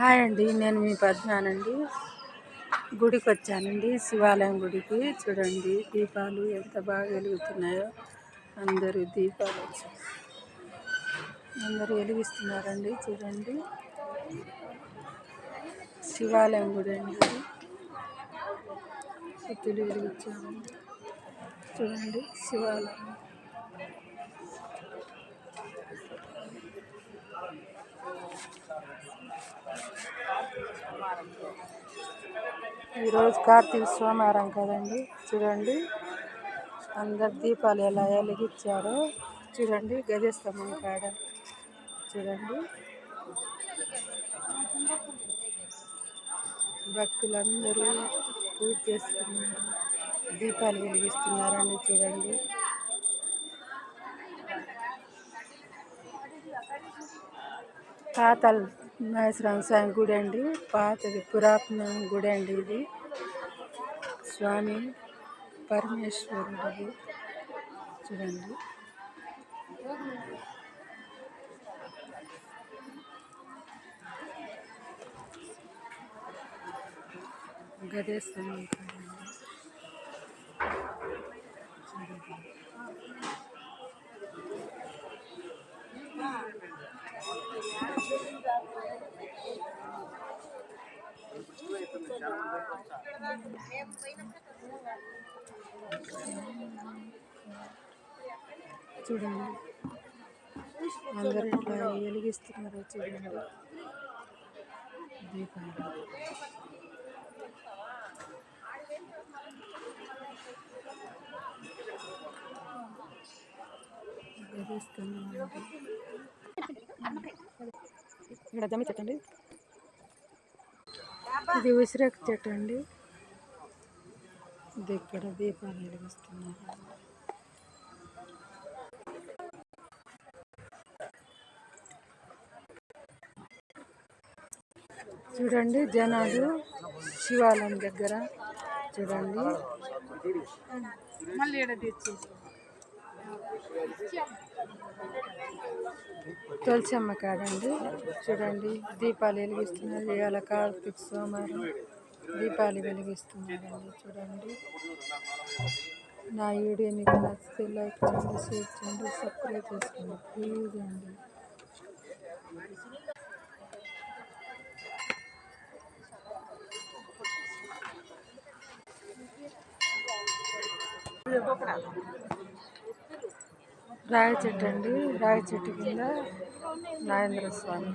Hi అండి, నేను మీ పద్మానండి. గుడికి వచ్చానండి, శివాలయం గుడికి. చూడండి దీపాలు ఎంత బాగా వెలుగుతున్నాయో. అందరూ దీపాలు అందరూ వెలిగిస్తున్నారండి. చూడండి శివాలయం గుడి అండి. శక్తులు వెలిగించాము. చూడండి శివాలయం. ఈరోజు కార్తీక సోమవారం కదండి. చూడండి అందరు దీపాలు ఎలా వెలిగించారో. చూడండి గజస్తంభం కాడ చూడండి భక్తులందరూ పూజ చేస్తున్నారు, దీపాలు వెలిగిస్తున్నారండి. చూడండి పాత నాగేశ్వర స్వామి గుడి అండి. పాతది పురాతన గుడి అండి ఇది. స్వామి పరమేశ్వరుడిది. చూడండి గదేశ్వరం చూడండి అందరూ ఇట్లా వెలిగిస్తున్నారు. చూడండి దీపాలు. ఇక్కడ జమ్మి చెట్టు అండి, ఇది ఉసిరాకు చెట్టు అండి. ఇది ఇక్కడ దీపాలు వెలిగిస్తున్నారు. చూడండి జనాలు శివాలయం దగ్గర. చూడండి మళ్ళీ తులసమ్మ కాడండి. చూడండి దీపాలు వెలిగిస్తున్నారు. ఇవాళ కార్తీక సోమవారం దీపాలు వెలిగిస్తున్నారండి. చూడండి నా వీడియో మీకు నచ్చితే లైక్ చేయండి, షేర్ చేయండి, సబ్స్క్రైబ్ చేసుకోండి ప్లీజ్ అండి. రాయి చెట్టు అండి, రాయి చెట్టు కింద నాగేంద్ర స్వామి.